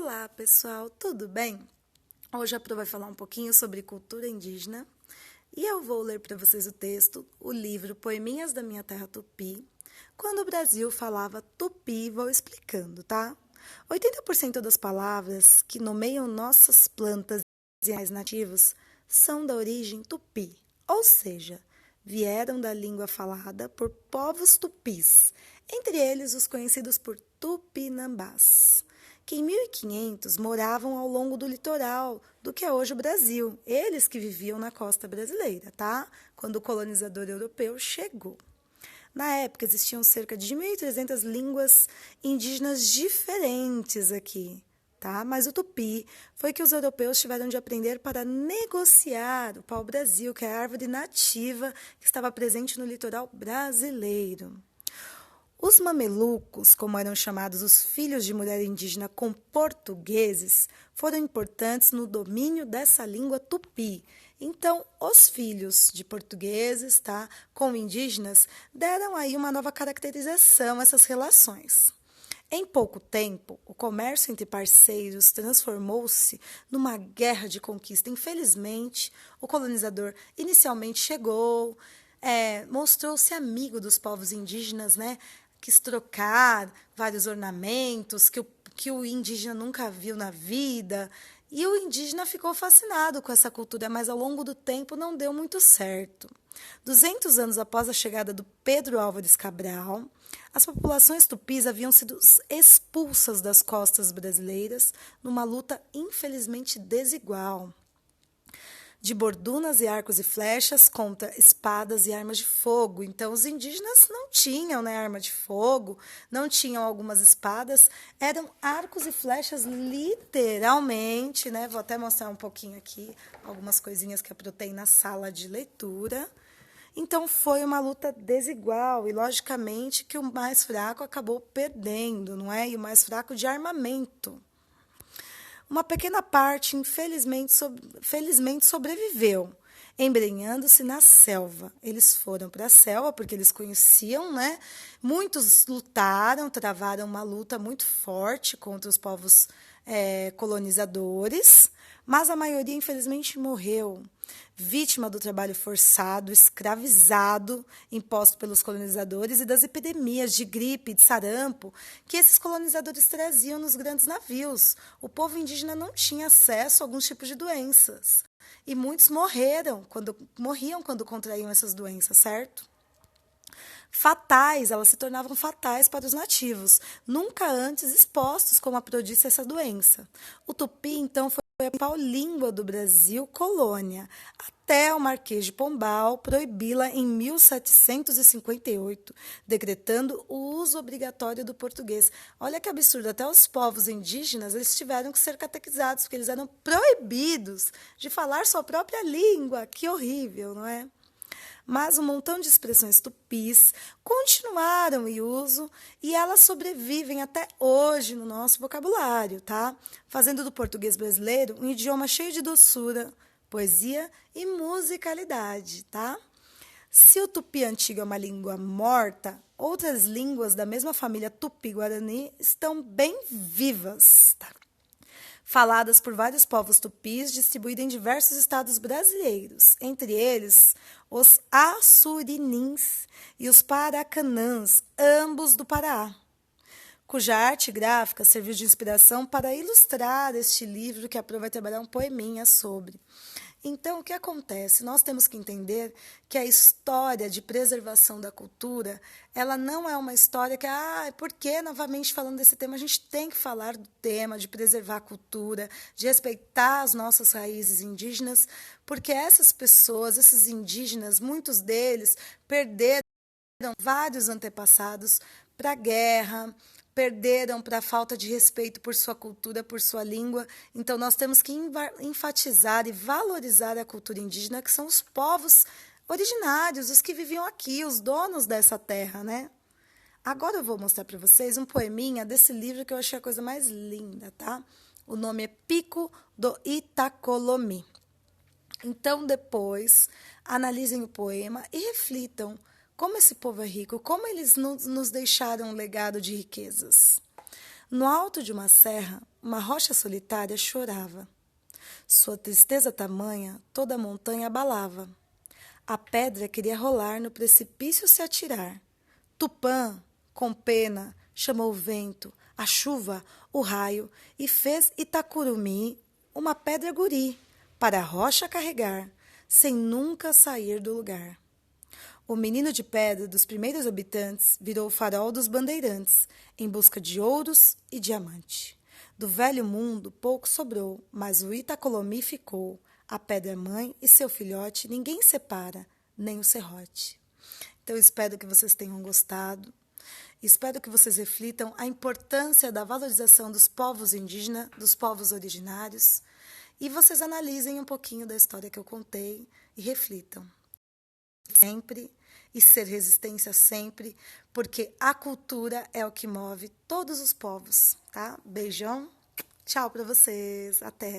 Olá, pessoal, tudo bem? Hoje a Pro vai falar um pouquinho sobre cultura indígena e eu vou ler para vocês o texto, o livro Poeminhas da Minha Terra Tupi. Quando o Brasil falava tupi, vou explicando, tá? 80% das palavras que nomeiam nossas plantas e animais nativos são da origem tupi, ou seja, vieram da língua falada por povos tupis, entre eles os conhecidos por tupinambás, que em 1500 moravam ao longo do litoral do que é hoje o Brasil. Eles que viviam na costa brasileira, tá? Quando o colonizador europeu chegou. Na época, existiam cerca de 1.300 línguas indígenas diferentes aqui, tá? Mas o tupi foi que os europeus tiveram de aprender para negociar o pau-brasil, que é a árvore nativa que estava presente no litoral brasileiro. Os mamelucos, como eram chamados os filhos de mulher indígena com portugueses, foram importantes no domínio dessa língua tupi. Então, os filhos de portugueses, tá, com indígenas, deram aí uma nova caracterização a essas relações. Em pouco tempo, o comércio entre parceiros transformou-se numa guerra de conquista. Infelizmente, o colonizador inicialmente chegou, mostrou-se amigo dos povos indígenas, né? Quis trocar vários ornamentos que o indígena nunca viu na vida. E o indígena ficou fascinado com essa cultura, mas ao longo do tempo não deu muito certo. 200 anos após a chegada do Pedro Álvares Cabral, as populações tupis haviam sido expulsas das costas brasileiras numa luta infelizmente desigual, de bordunas e arcos e flechas contra espadas e armas de fogo. Então, os indígenas não tinham, né, arma de fogo, não tinham algumas espadas, eram arcos e flechas literalmente, né? Vou até mostrar um pouquinho aqui, algumas coisinhas que eu anotei na sala de leitura. Então, foi uma luta desigual e, logicamente, que o mais fraco acabou perdendo, não é? E o mais fraco de armamento. Uma pequena parte, felizmente sobreviveu, embrenhando-se na selva. Eles foram para a selva porque eles conheciam, né? Muitos lutaram, travaram uma luta muito forte contra os povos colonizadores, mas a maioria, infelizmente, morreu, vítima do trabalho forçado, escravizado, imposto pelos colonizadores e das epidemias de gripe, de sarampo, que esses colonizadores traziam nos grandes navios. O povo indígena não tinha acesso a alguns tipos de doenças. E muitos morriam quando contraíam essas doenças, certo? Fatais, elas se tornavam fatais para os nativos, nunca antes expostos, como a Pro disse, essa doença. O tupi, então, foi a principal língua do Brasil colônia, até o Marquês de Pombal proibi-la em 1758, decretando o uso obrigatório do português. Olha que absurdo, até os povos indígenas eles tiveram que ser catequizados, porque eles eram proibidos de falar sua própria língua. Que horrível, não é? Mas um montão de expressões tupis continuaram em uso e elas sobrevivem até hoje no nosso vocabulário, tá? Fazendo do português brasileiro um idioma cheio de doçura, poesia e musicalidade, tá? Se o tupi antigo é uma língua morta, outras línguas da mesma família tupi-guarani estão bem vivas, tá? Faladas por vários povos tupis distribuídos em diversos estados brasileiros, entre eles os assurinins e os paracanãs, ambos do Pará, cuja arte gráfica serviu de inspiração para ilustrar este livro que a Pro vai trabalhar um poeminha sobre. Então, o que acontece? Nós temos que entender que a história de preservação da cultura, ela não é uma história que, porque, novamente, falando desse tema, a gente tem que falar do tema de preservar a cultura, de respeitar as nossas raízes indígenas, porque essas pessoas, esses indígenas, muitos deles perderam vários antepassados para a guerra, perderam para a falta de respeito por sua cultura, por sua língua. Então, nós temos que enfatizar e valorizar a cultura indígena, que são os povos originários, os que viviam aqui, os donos dessa terra, né? Agora eu vou mostrar para vocês um poeminha desse livro que eu achei a coisa mais linda, tá? O nome é Pico do Itacolomi. Então, depois, analisem o poema e reflitam como esse povo é rico, como eles nos deixaram um legado de riquezas. No alto de uma serra, uma rocha solitária chorava. Sua tristeza tamanha, toda a montanha abalava. A pedra queria rolar no precipício se atirar. Tupã, com pena, chamou o vento, a chuva, o raio, e fez Itacurumi uma pedra guri, para a rocha carregar, sem nunca sair do lugar. O menino de pedra dos primeiros habitantes virou o farol dos bandeirantes, em busca de ouros e diamante. Do velho mundo pouco sobrou, mas o Itacolomi ficou. A pedra-mãe e seu filhote ninguém separa, nem o serrote. Então, espero que vocês tenham gostado. Espero que vocês reflitam a importância da valorização dos povos indígenas, dos povos originários, e vocês analisem um pouquinho da história que eu contei e reflitam. Sempre e ser resistência sempre, porque a cultura é o que move todos os povos, tá? Beijão, tchau para vocês, até!